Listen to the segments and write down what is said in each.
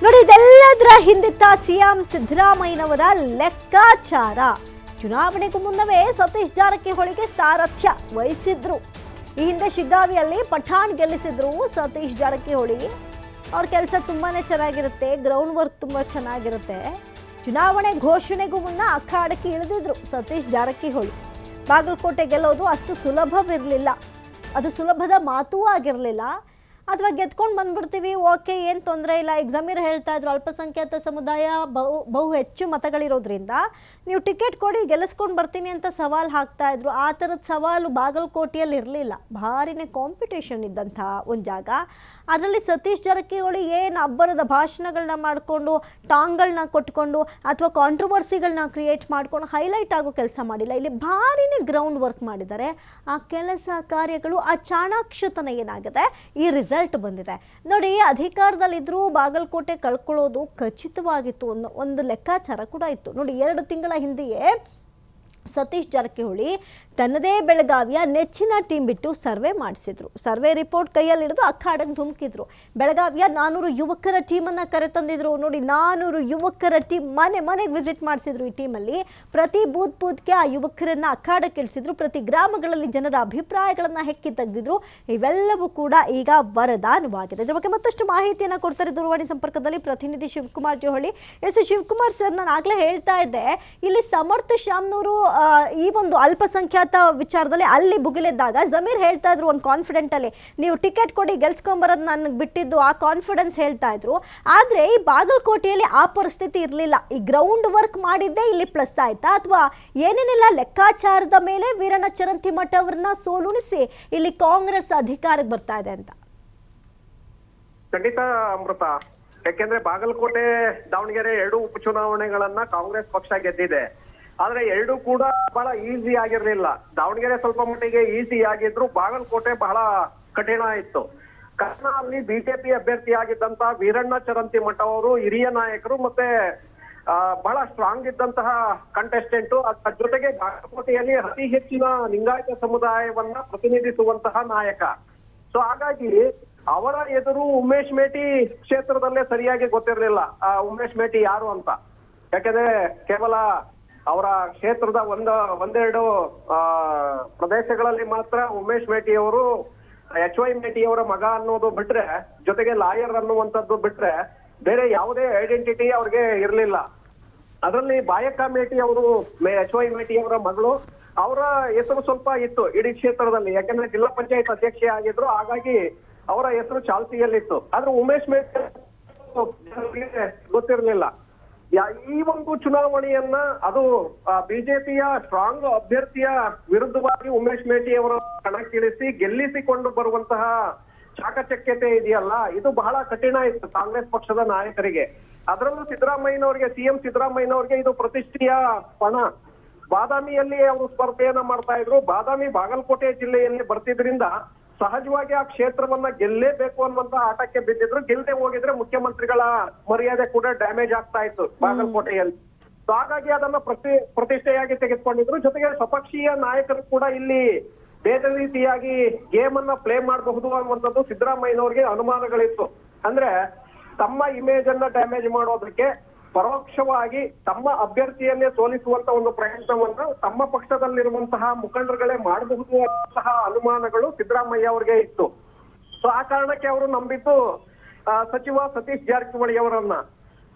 ನೋಡಿ, ಇದೆಲ್ಲದರ ಹಿಂದಿತ್ತ ಸಿಎಂ ಸಿದ್ದರಾಮಯ್ಯನವರ ಲೆಕ್ಕಾಚಾರ. ಚುನಾವಣೆಗೂ ಮುನ್ನವೇ ಸತೀಶ್ ಜಾರಕಿಹೊಳಿಗೆ ಸಾರಥ್ಯ ವಹಿಸಿದ್ರು. ಈ ಹಿಂದೆ ಶಿಗ್ಗಾವಿಯಲ್ಲಿ ಪಠಾಣ್ ಗೆಲ್ಲಿಸಿದ್ರು ಸತೀಶ್ ಜಾರಕಿಹೊಳಿ. ಅವ್ರ ಕೆಲಸ ತುಂಬಾನೇ ಚೆನ್ನಾಗಿರುತ್ತೆ, ಗ್ರೌಂಡ್ ವರ್ಕ್ ತುಂಬಾ ಚೆನ್ನಾಗಿರುತ್ತೆ. ಚುನಾವಣೆ ಘೋಷಣೆಗೂ ಮುನ್ನ ಅಖಾಡಕ್ಕೆ ಇಳಿದಿದ್ರು ಸತೀಶ್ ಜಾರಕಿಹೊಳಿ. ಬಾಗಲಕೋಟೆ ಗೆಲ್ಲೋದು ಅಷ್ಟು ಸುಲಭವಿರಲಿಲ್ಲ, ಅದು ಸುಲಭದ ಮಾತೂ ಆಗಿರಲಿಲ್ಲ. ಅಥವಾ ಗೆದ್ಕೊಂಡು ಬಂದ್ಬಿಡ್ತೀವಿ, ಓಕೆ, ಏನು ತೊಂದರೆ ಇಲ್ಲ. ಈಗ ಜಮೀರ್ ಹೇಳ್ತಾ ಇದ್ರು, ಅಲ್ಪಸಂಖ್ಯಾತ ಸಮುದಾಯ ಬಹು ಹೆಚ್ಚು ಮತಗಳಿರೋದ್ರಿಂದ ನೀವು ಟಿಕೆಟ್ ಕೊಡಿ ಗೆಲ್ಲಿಸ್ಕೊಂಡು ಬರ್ತೀನಿ ಅಂತ ಸವಾಲು ಹಾಕ್ತಾ ಇದ್ರು. ಆ ಥರದ ಸವಾಲು ಬಾಗಲಕೋಟೆಯಲ್ಲಿ ಇರಲಿಲ್ಲ. ಭಾರಿನೇ ಕಾಂಪಿಟೇಷನ್ ಇದ್ದಂಥ ಒಂದು ಜಾಗ. ಅದರಲ್ಲಿ ಸತೀಶ್ ಜಾರಕಿಹೊಳಿ ಏನು ಅಬ್ಬರದ ಭಾಷಣಗಳನ್ನ ಮಾಡಿಕೊಂಡು, ಟಾಂಗ್ಗಳನ್ನ ಕೊಟ್ಕೊಂಡು ಅಥವಾ ಕಾಂಟ್ರವರ್ಸಿಗಳನ್ನ ಕ್ರಿಯೇಟ್ ಮಾಡ್ಕೊಂಡು ಹೈಲೈಟ್ ಆಗೋ ಕೆಲಸ ಮಾಡಿಲ್ಲ. ಇಲ್ಲಿ ಭಾರಿನೇ ಗ್ರೌಂಡ್ ವರ್ಕ್ ಮಾಡಿದ್ದಾರೆ. ಆ ಕೆಲಸ ಕಾರ್ಯಗಳು, ಆ ಚಾಣಾಕ್ಷತನ ಏನಾಗಿದೆ, ಈ ರಿಸಲ್ಟ್ ಬಂದಿದೆ. ನೋಡಿ, ಅಧಿಕಾರದಲ್ಲಿದ್ದರೂ ಬಾಗಲಕೋಟೆ ಕಳ್ಕೊಳ್ಳೋದು ಖಚಿತವಾಗಿತ್ತು ಅನ್ನೋ ಒಂದು ಲೆಕ್ಕಾಚಾರ ಕೂಡ ಇತ್ತು. ನೋಡಿ, 2 ತಿಂಗಳ ಹಿಂದೆಯೇ ಸತೀಶ್ ಜಾರಕಿಹೊಳಿ ತನ್ನದೇ ಬೆಳಗಾವಿಯ ನೆಚ್ಚಿನ ಟೀಮ್ ಬಿಟ್ಟು ಸರ್ವೆ ಮಾಡಿಸಿದ್ರು. ಸರ್ವೆ ರಿಪೋರ್ಟ್ ಕೈಯಲ್ಲಿ ಹಿಡಿದು ಅಖಾಡಕ್ಕೆ ಧುಮುಕಿದ್ರು. ಬೆಳಗಾವಿಯ 400 ಯುವಕರ ಟೀಮನ್ನು ಕರೆತಂದಿದ್ರು. ನೋಡಿ, 400 ಯುವಕರ ಟೀಮ್ ಮನೆಗೆ ವಿಸಿಟ್ ಮಾಡಿಸಿದ್ರು. ಈ ಟೀಮಲ್ಲಿ ಪ್ರತಿ ಬೂತ್ಗೆ ಆ ಯುವಕರನ್ನ ಅಖಾಡಕ್ಕೆ ಇಳಿಸಿದ್ರು. ಪ್ರತಿ ಗ್ರಾಮಗಳಲ್ಲಿ ಜನರ ಅಭಿಪ್ರಾಯಗಳನ್ನು ಹೆಕ್ಕಿ ತೆಗೆದಿದ್ರು. ಇವೆಲ್ಲವೂ ಕೂಡ ಈಗ ವರದಾನವಾಗಿದೆ. ಇದರ ಬಗ್ಗೆ ಮತ್ತಷ್ಟು ಮಾಹಿತಿಯನ್ನು ಕೊಡ್ತಾರೆ ದೂರವಾಣಿ ಸಂಪರ್ಕದಲ್ಲಿ ಪ್ರತಿನಿಧಿ ಶಿವಕುಮಾರ್ ಜೋಹಳಿ. ಎಸ್ ಶಿವಕುಮಾರ್ ಸರ್, ನಾನು ಆಗಲೇ ಹೇಳ್ತಾ ಇದ್ದೆ, ಇಲ್ಲಿ ಸಮರ್ಥ ಶಾಮ್ನವರು ಈ ಒಂದು ಅಲ್ಪಸಂಖ್ಯಾತ ವಿಚಾರದಲ್ಲಿ ಅಲ್ಲಿ ಭುಗಿಲೆದ್ದಾಗ ಜಮೀರ್ ಹೇಳ್ತಾ ಇದ್ರು ಒಂದು ಕಾನ್ಫಿಡೆಂಟ್ ಅಲ್ಲಿ, ನೀವು ಟಿಕೆಟ್ ಕೊಡಿ ಗೆಲ್ಸ್ಕೊಂಬರೋದು ನನಗೆ ಬಿಟ್ಟಿದ್ದು, ಆ ಕಾನ್ಫಿಡೆನ್ಸ್ ಹೇಳ್ತಾ ಇದ್ರು. ಆದ್ರೆ ಈ ಬಾಗಲಕೋಟೆಯಲ್ಲಿ ಆ ಪರಿಸ್ಥಿತಿ ಇರಲಿಲ್ಲ. ಈ ಗ್ರೌಂಡ್ ವರ್ಕ್ ಮಾಡಿದ್ದೇ ಇಲ್ಲಿ ಪ್ಲಸ್ ಆಯ್ತಾ, ಅಥವಾ ಏನೇನೆಲ್ಲ ಲೆಕ್ಕಾಚಾರದ ಮೇಲೆ ವೀರಣ್ಣ ಚರಂತಿಮಠ ಅವರನ್ನ ಸೋಲುಣಿಸಿ ಇಲ್ಲಿ ಕಾಂಗ್ರೆಸ್ ಅಧಿಕಾರಕ್ಕೆ ಬರ್ತಾ ಇದೆ ಅಂತ? ಖಂಡಿತ ಅಮೃತ, ಯಾಕೆಂದ್ರೆ ಬಾಗಲಕೋಟೆ ದಾವಣಗೆರೆ 2 ಉಪಚುನಾವಣೆಗಳನ್ನ ಕಾಂಗ್ರೆಸ್ ಪಕ್ಷ ಗೆದ್ದಿದೆ. ಆದ್ರೆ 2 ಕೂಡ ಬಹಳ ಈಸಿ ಆಗಿರ್ಲಿಲ್ಲ. ದಾವಣಗೆರೆ ಸ್ವಲ್ಪ ಮಟ್ಟಿಗೆ ಈಸಿ ಆಗಿದ್ರು, ಬಾಗಲಕೋಟೆ ಬಹಳ ಕಠಿಣ ಇತ್ತು. ಕಾರಣ ಅಲ್ಲಿ ಬಿಜೆಪಿ ಅಭ್ಯರ್ಥಿ ಆಗಿದ್ದಂತ ವೀರಣ್ಣ ಚರಂತಿಮಠ ಅವರು ಹಿರಿಯ ನಾಯಕರು, ಮತ್ತೆ ಬಹಳ ಸ್ಟ್ರಾಂಗ್ ಇದ್ದಂತಹ ಕಂಟೆಸ್ಟೆಂಟ್. ಅದ್ರ ಜೊತೆಗೆ ಬಾಗಲಕೋಟೆಯಲ್ಲಿ ಅತಿ ಹೆಚ್ಚಿನ ಲಿಂಗಾಯತ ಸಮುದಾಯವನ್ನ ಪ್ರತಿನಿಧಿಸುವಂತಹ ನಾಯಕ. ಸೊ ಹಾಗಾಗಿ ಅವರ ಎದುರು ಉಮೇಶ್ ಮೇಟಿ ಕ್ಷೇತ್ರದಲ್ಲೇ ಸರಿಯಾಗಿ ಗೊತ್ತಿರಲಿಲ್ಲ ಉಮೇಶ್ ಮೇಟಿ ಯಾರು ಅಂತ. ಯಾಕಂದ್ರೆ ಕೇವಲ ಅವರ ಕ್ಷೇತ್ರದ ಒಂದೆರಡು ಪ್ರದೇಶಗಳಲ್ಲಿ ಮಾತ್ರ ಉಮೇಶ್ ಮೇಟಿ ಅವರು HY ಮೇಟಿ ಅವರ ಮಗ ಅನ್ನೋದು ಬಿಟ್ರೆ, ಜೊತೆಗೆ ಲಾಯರ್ ಅನ್ನುವಂಥದ್ದು ಬಿಟ್ರೆ ಬೇರೆ ಯಾವುದೇ ಐಡೆಂಟಿಟಿ ಅವ್ರಿಗೆ ಇರ್ಲಿಲ್ಲ. ಅದರಲ್ಲಿ ಬಾಯಕ್ಕ ಮೇಟಿ ಅವರು HY ಮೇಟಿ ಅವರ ಮಗಳು, ಅವರ ಹೆಸರು ಸ್ವಲ್ಪ ಇತ್ತು ಇಡೀ ಕ್ಷೇತ್ರದಲ್ಲಿ. ಯಾಕಂದ್ರೆ ಜಿಲ್ಲಾ ಪಂಚಾಯತ್ ಅಧ್ಯಕ್ಷೆ ಆಗಿದ್ರು, ಹಾಗಾಗಿ ಅವರ ಹೆಸರು ಚಾಲ್ತಿಯಲ್ಲಿತ್ತು. ಆದ್ರೆ ಉಮೇಶ್ ಮೇಟಿ ಗೊತ್ತಿರಲಿಲ್ಲ. ಈ ಒಂದು ಚುನಾವಣೆಯನ್ನ ಅದು ಬಿಜೆಪಿಯ ಸ್ಟ್ರಾಂಗ್ ಅಭ್ಯರ್ಥಿಯ ವಿರುದ್ಧವಾಗಿ ಉಮೇಶ್ ಮೇಟಿ ಅವರ ಕಣಕ್ಕಿಳಿಸಿ ಗೆಲ್ಲಿಸಿಕೊಂಡು ಬರುವಂತಹ ಚಾಕಚಕ್ಯತೆ ಇದೆಯಲ್ಲ, ಇದು ಬಹಳ ಕಠಿಣ ಇತ್ತು ಕಾಂಗ್ರೆಸ್ ಪಕ್ಷದ ನಾಯಕರಿಗೆ. ಅದರಲ್ಲೂ ಸಿದ್ದರಾಮಯ್ಯನವರಿಗೆ, ಸಿಎಂ ಸಿದ್ದರಾಮಯ್ಯನವರಿಗೆ ಇದು ಪ್ರತಿಷ್ಠೆಯ ಪಣ. ಬಾದಾಮಿಯಲ್ಲಿ ಅವರು ಸ್ಪರ್ಧೆಯನ್ನ ಮಾಡ್ತಾ ಇದ್ರು. ಬಾದಾಮಿ ಬಾಗಲಕೋಟೆ ಜಿಲ್ಲೆಯಲ್ಲಿ ಬರ್ತಿದ್ರಿಂದ ಸಹಜವಾಗಿ ಆ ಕ್ಷೇತ್ರವನ್ನ ಗೆಲ್ಲೇಬೇಕು ಅನ್ನುವಂತ ಆಟಕ್ಕೆ ಬಿದ್ದಿದ್ರು. ಗೆಲ್ಲದೆ ಹೋಗಿದ್ರೆ ಮುಖ್ಯಮಂತ್ರಿಗಳ ಮರ್ಯಾದೆ ಕೂಡ ಡ್ಯಾಮೇಜ್ ಆಗ್ತಾ ಇತ್ತು ಬಾಗಲಕೋಟೆಯಲ್ಲಿ. ಸೊ ಹಾಗಾಗಿ ಅದನ್ನ ಪ್ರತಿಷ್ಠೆಯಾಗಿ ತೆಗೆದುಕೊಂಡಿದ್ರು. ಜೊತೆಗೆ ಸ್ವಪಕ್ಷೀಯ ನಾಯಕರು ಕೂಡ ಇಲ್ಲಿ ಬೇರೆ ರೀತಿಯಾಗಿ ಗೇಮ್ ಅನ್ನ ಪ್ಲೇ ಮಾಡಬಹುದು ಅನ್ನುವಂಥದ್ದು ಸಿದ್ದರಾಮಯ್ಯನವರಿಗೆ ಅನುಮಾನಗಳಿತ್ತು. ಅಂದ್ರೆ ತಮ್ಮ ಇಮೇಜ್ ಅನ್ನ ಡ್ಯಾಮೇಜ್ ಮಾಡೋದಕ್ಕೆ ಪರೋಕ್ಷವಾಗಿ ತಮ್ಮ ಅಭ್ಯರ್ಥಿಯನ್ನೇ ಸೋಲಿಸುವಂತ ಒಂದು ಪ್ರಯತ್ನವನ್ನು ತಮ್ಮ ಪಕ್ಷದಲ್ಲಿರುವಂತಹ ಮುಖಂಡರುಗಳೇ ಮಾಡಬಹುದು ಅನ್ನುವಂತಹ ಅನುಮಾನಗಳು ಸಿದ್ದರಾಮಯ್ಯ ಅವರಿಗೆ ಇತ್ತು. ಸೊ ಆ ಕಾರಣಕ್ಕೆ ಅವರು ನಂಬಿದ್ದು ಸಚಿವ ಸತೀಶ್ ಜಾರಕಿಹೊಳಿ ಅವರನ್ನ.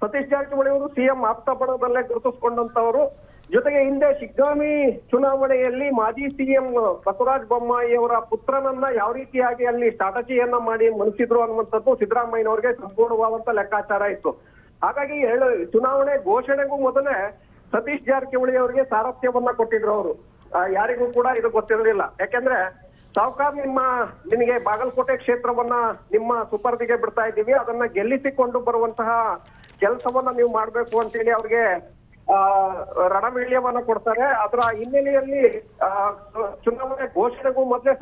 ಸತೀಶ್ ಜಾರಕಿಹೊಳಿ ಅವರು ಸಿಎಂ ಆಪ್ತ ಬಣದಲ್ಲೇ ಗುರುತಿಸಿಕೊಂಡಂತವರು. ಜೊತೆಗೆ ಹಿಂದೆ ಶಿಗ್ಗಾವಿ ಚುನಾವಣೆಯಲ್ಲಿ ಮಾಜಿ ಸಿಎಂ ಬಸವರಾಜ ಬೊಮ್ಮಾಯಿ ಅವರ ಪುತ್ರನನ್ನ ಯಾವ ರೀತಿಯಾಗಿ ಅಲ್ಲಿ ಸ್ಟ್ರಾಟಜಿಯನ್ನ ಮಾಡಿ ಮಣಿಸಿದ್ರು ಅನ್ನುವಂಥದ್ದು ಸಿದ್ದರಾಮಯ್ಯನವರಿಗೆ ಸಂಪೂರ್ಣವಾದಂತ ಲೆಕ್ಕಾಚಾರ ಇತ್ತು. ಹಾಗಾಗಿ ಚುನಾವಣೆ ಘೋಷಣೆಗೂ ಮೊದಲೇ ಸತೀಶ್ ಜಾರಕಿಹೊಳಿ ಅವರಿಗೆ ಸಾರಥ್ಯವನ್ನ ಕೊಟ್ಟಿದ್ರು ಅವರು. ಯಾರಿಗೂ ಕೂಡ ಇದು ಗೊತ್ತಿರಲಿಲ್ಲ. ಯಾಕೆಂದ್ರೆ ಸಾವುಕಾರ್ ನಿನಗೆ ಬಾಗಲಕೋಟೆ ಕ್ಷೇತ್ರವನ್ನ ನಿಮ್ಮ ಸುಪರ್ದಿಗೆ ಬಿಡ್ತಾ ಇದ್ದೀವಿ, ಅದನ್ನ ಗೆಲ್ಲಿಸಿಕೊಂಡು ಬರುವಂತಹ ಕೆಲಸವನ್ನ ನೀವು ಮಾಡ್ಬೇಕು ಅಂತೇಳಿ ಅವ್ರಿಗೆ ರಣವೀಳ್ಯವನ್ನ ಕೊಡ್ತಾರೆ. ಅದರ ಹಿನ್ನೆಲೆಯಲ್ಲಿ ಚುನಾವಣೆ ಘೋಷಣೆಗೂ ಮೊದಲೇ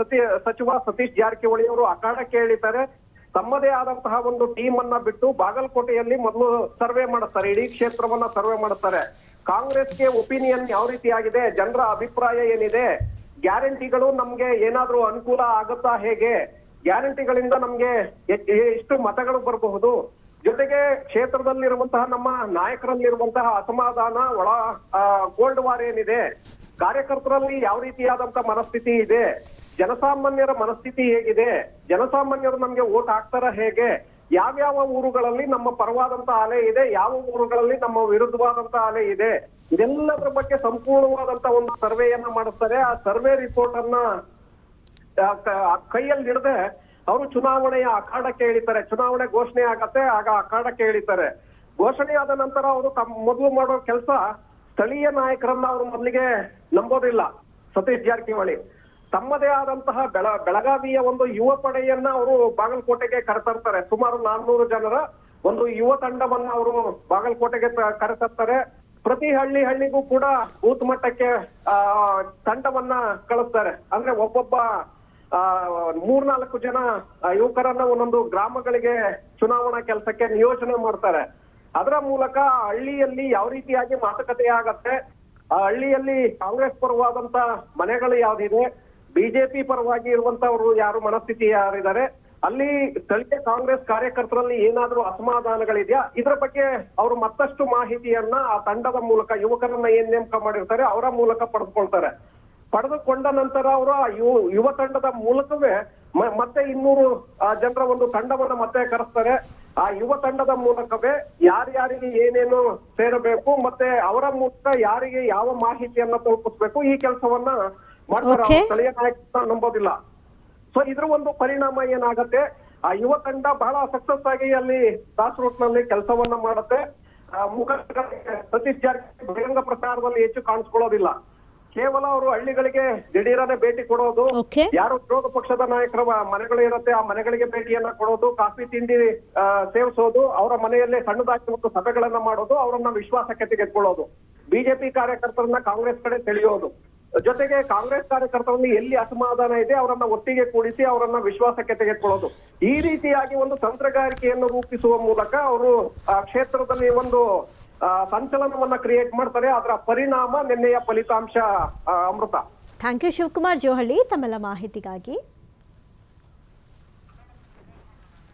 ಸಚಿವ ಸತೀಶ್ ಜಾರಕಿಹೊಳಿ ಅವರು ಅಖಾಡಕ್ಕೆ ಇಳಿತಾರೆ. ತಮ್ಮದೇ ಆದಂತಹ ಒಂದು ಟೀಮ್ ಅನ್ನ ಬಿಟ್ಟು ಬಾಗಲಕೋಟೆಯಲ್ಲಿ ಮೊದಲು ಸರ್ವೆ ಮಾಡುತ್ತಾರೆ, ಇಡೀ ಕ್ಷೇತ್ರವನ್ನ ಸರ್ವೆ ಮಾಡುತ್ತಾರೆ. ಕಾಂಗ್ರೆಸ್ಗೆ ಒಪಿನಿಯನ್ ಯಾವ ರೀತಿಯಾಗಿದೆ, ಜನರ ಅಭಿಪ್ರಾಯ ಏನಿದೆ, ಗ್ಯಾರಂಟಿಗಳು ನಮ್ಗೆ ಏನಾದ್ರೂ ಅನುಕೂಲ ಆಗುತ್ತಾ, ಹೇಗೆ ಗ್ಯಾರಂಟಿಗಳಿಂದ ನಮ್ಗೆ ಎಷ್ಟು ಮತಗಳು ಬರಬಹುದು, ಜೊತೆಗೆ ಕ್ಷೇತ್ರದಲ್ಲಿರುವಂತಹ ನಮ್ಮ ನಾಯಕರಲ್ಲಿರುವಂತಹ ಅಸಮಾಧಾನ, ಗೋಲ್ಡ್ ವಾರ್ ಏನಿದೆ, ಕಾರ್ಯಕರ್ತರಲ್ಲಿ ಯಾವ ರೀತಿಯಾದಂತಹ ಮನಸ್ಥಿತಿ ಇದೆ, ಜನಸಾಮಾನ್ಯರ ಮನಸ್ಥಿತಿ ಹೇಗಿದೆ, ಜನಸಾಮಾನ್ಯರು ನಮ್ಗೆ ವೋಟ್ ಹಾಕ್ತಾರ ಹೇಗೆ, ಯಾವ್ಯಾವ ಊರುಗಳಲ್ಲಿ ನಮ್ಮ ಪರವಾದಂತ ಅಲೆ ಇದೆ, ಯಾವ ಊರುಗಳಲ್ಲಿ ನಮ್ಮ ವಿರುದ್ಧವಾದಂತ ಅಲೆ ಇದೆ, ಇದೆಲ್ಲದರ ಬಗ್ಗೆ ಸಂಪೂರ್ಣವಾದಂತ ಒಂದು ಸರ್ವೆಯನ್ನ ಮಾಡಿಸ್ತಾರೆ. ಆ ಸರ್ವೆ ರಿಪೋರ್ಟ್ ಅನ್ನ ಕೈಯಲ್ಲಿ ಹಿಡದೆ ಅವರು ಚುನಾವಣೆಯ ಅಖಾಡಕ್ಕೆ ಇಳಿತಾರೆ. ಚುನಾವಣೆ ಘೋಷಣೆ ಆಗತ್ತೆ, ಆಗ ಅಖಾಡಕ್ಕೆ ಇಳಿತಾರೆ. ಘೋಷಣೆ ಆದ ನಂತರ ಅವರು ಮೊದಲು ಮಾಡೋ ಕೆಲಸ, ಸ್ಥಳೀಯ ನಾಯಕರನ್ನ ಅವರು ಮೊದಲಿಗೆ ನಂಬೋದಿಲ್ಲ. ಸತೀಶ್ ಜಾರಕಿಹೊಳಿ ತಮ್ಮದೇ ಆದಂತಹ ಬೆಳಗಾವಿಯ ಒಂದು ಯುವ ಪಡೆಯನ್ನ ಅವರು ಬಾಗಲಕೋಟೆಗೆ ಕರೆತರ್ತಾರೆ. ಸುಮಾರು 400 ಜನರ ಒಂದು ಯುವ ತಂಡವನ್ನ ಅವರು ಬಾಗಲಕೋಟೆಗೆ ಕರೆತರ್ತಾರೆ. ಪ್ರತಿ ಹಳ್ಳಿಗೂ ಕೂಡ ಬೂತ್ ಮಟ್ಟಕ್ಕೆ ತಂಡವನ್ನ ಕಳಿಸ್ತಾರೆ. ಅಂದ್ರೆ ಒಬ್ಬೊಬ್ಬ 3-4 ಜನ ಯುವಕರನ್ನ ಒಂದೊಂದು ಗ್ರಾಮಗಳಿಗೆ ಚುನಾವಣಾ ಕೆಲಸಕ್ಕೆ ನಿಯೋಜನೆ ಮಾಡ್ತಾರೆ. ಅದರ ಮೂಲಕ ಹಳ್ಳಿಯಲ್ಲಿ ಯಾವ ರೀತಿಯಾಗಿ ಮಾತುಕತೆ ಆಗತ್ತೆ, ಆ ಹಳ್ಳಿಯಲ್ಲಿ ಕಾಂಗ್ರೆಸ್ ಪರವಾದಂತ ಮನೆಗಳು ಯಾವ್ದಿದೆ, ಬಿಜೆಪಿ ಪರವಾಗಿ ಇರುವಂತವ್ರು ಯಾರು ಮನಸ್ಥಿತಿ ಯಾರಿದ್ದಾರೆ, ಅಲ್ಲಿ ಸ್ಥಳೀಯ ಕಾಂಗ್ರೆಸ್ ಕಾರ್ಯಕರ್ತರಲ್ಲಿ ಏನಾದ್ರೂ ಅಸಮಾಧಾನಗಳಿದೆಯಾ, ಇದರ ಬಗ್ಗೆ ಅವರು ಮತ್ತಷ್ಟು ಮಾಹಿತಿಯನ್ನ ಆ ತಂಡದ ಮೂಲಕ, ಯುವಕರನ್ನ ಏನ್ ನೇಮಕ ಮಾಡಿರ್ತಾರೆ ಅವರ ಮೂಲಕ ಪಡೆದುಕೊಳ್ತಾರೆ. ಪಡೆದುಕೊಂಡ ನಂತರ ಅವರು ಆ ಯುವ ತಂಡದ ಮೂಲಕವೇ ಮತ್ತೆ 200 ಜನರ ಒಂದು ತಂಡವನ್ನ ಮತ್ತೆ ಕರೆಸ್ತಾರೆ. ಆ ಯುವ ತಂಡದ ಮೂಲಕವೇ ಯಾರ್ಯಾರಿಗೆ ಏನೇನು ಸೇರಬೇಕು, ಮತ್ತೆ ಅವರ ಮೂಲಕ ಯಾರಿಗೆ ಯಾವ ಮಾಹಿತಿಯನ್ನ ತಲುಪಿಸ್ಬೇಕು, ಈ ಕೆಲಸವನ್ನ ಮಾಡ್ತಾರೆ. ಸ್ಥಳೀಯ ನಾಯಕರನ್ನ ನಂಬೋದಿಲ್ಲ. ಸೊ ಇದ್ರ ಒಂದು ಪರಿಣಾಮ ಏನಾಗತ್ತೆ, ಆ ಯುವ ತಂಡ ಬಹಳ ಸಕ್ಸಸ್ ಆಗಿ ಅಲ್ಲಿ ಗ್ರಾಸ್ ರೂಟ್ ನಲ್ಲಿ ಕೆಲಸವನ್ನ ಮಾಡುತ್ತೆ. ಸತೀಶ್ ಜಾರಕಿಹೊಳಿ ಬಹಿರಂಗ ಪ್ರಚಾರದಲ್ಲಿ ಹೆಚ್ಚು ಕಾಣಿಸ್ಕೊಳ್ಳೋದಿಲ್ಲ. ಕೇವಲ ಅವರು ಹಳ್ಳಿಗಳಿಗೆ ದಿಢೀರನೆ ಭೇಟಿ ಕೊಡೋದು, ಯಾರು ವಿರೋಧ ಪಕ್ಷದ ನಾಯಕರ ಮನೆಗಳು ಇರುತ್ತೆ ಆ ಮನೆಗಳಿಗೆ ಭೇಟಿಯನ್ನ ಕೊಡೋದು, ಕಾಫಿ ತಿಂಡಿ ಸೇವಿಸೋದು, ಅವರ ಮನೆಯಲ್ಲೇ ಸಣ್ಣದಾಗಿ ಮತ್ತು ಸಭೆಗಳನ್ನ ಮಾಡೋದು, ಅವರನ್ನ ವಿಶ್ವಾಸಕ್ಕೆ ತೆಗೆದುಕೊಳ್ಳೋದು, ಬಿಜೆಪಿ ಕಾರ್ಯಕರ್ತರನ್ನ ಕಾಂಗ್ರೆಸ್ ಕಡೆ ಸೆಳೆಯೋದು, ಜೊತೆಗೆ ಕಾಂಗ್ರೆಸ್ ಕಾರ್ಯಕರ್ತರಲ್ಲಿ ಎಲ್ಲಿ ಅಸಮಾಧಾನ ಇದೆ ಅವರನ್ನ ಒಟ್ಟಿಗೆ ಕೂಡಿಸಿ ಅವರನ್ನ ವಿಶ್ವಾಸಕ್ಕೆ ತೆಗೆದುಕೊಳ್ಳೋದು. ಈ ರೀತಿಯಾಗಿ ಒಂದು ತಂತ್ರಗಾರಿಕೆಯನ್ನು ರೂಪಿಸುವ ಮೂಲಕ ಅವರು ಕ್ಷೇತ್ರದಲ್ಲಿ ಒಂದು ಸಂಚಲನವನ್ನ ಕ್ರಿಯೇಟ್ ಮಾಡ್ತಾರೆ. ಅದರ ಪರಿಣಾಮ ನಿನ್ನೆಯ ಫಲಿತಾಂಶ. ಅಮೃತ. ಥ್ಯಾಂಕ್ ಯು ಶಿವಕುಮಾರ್ ಜೋಹಳ್ಳಿ ತಮ್ಮೆಲ್ಲ ಮಾಹಿತಿಗಾಗಿ.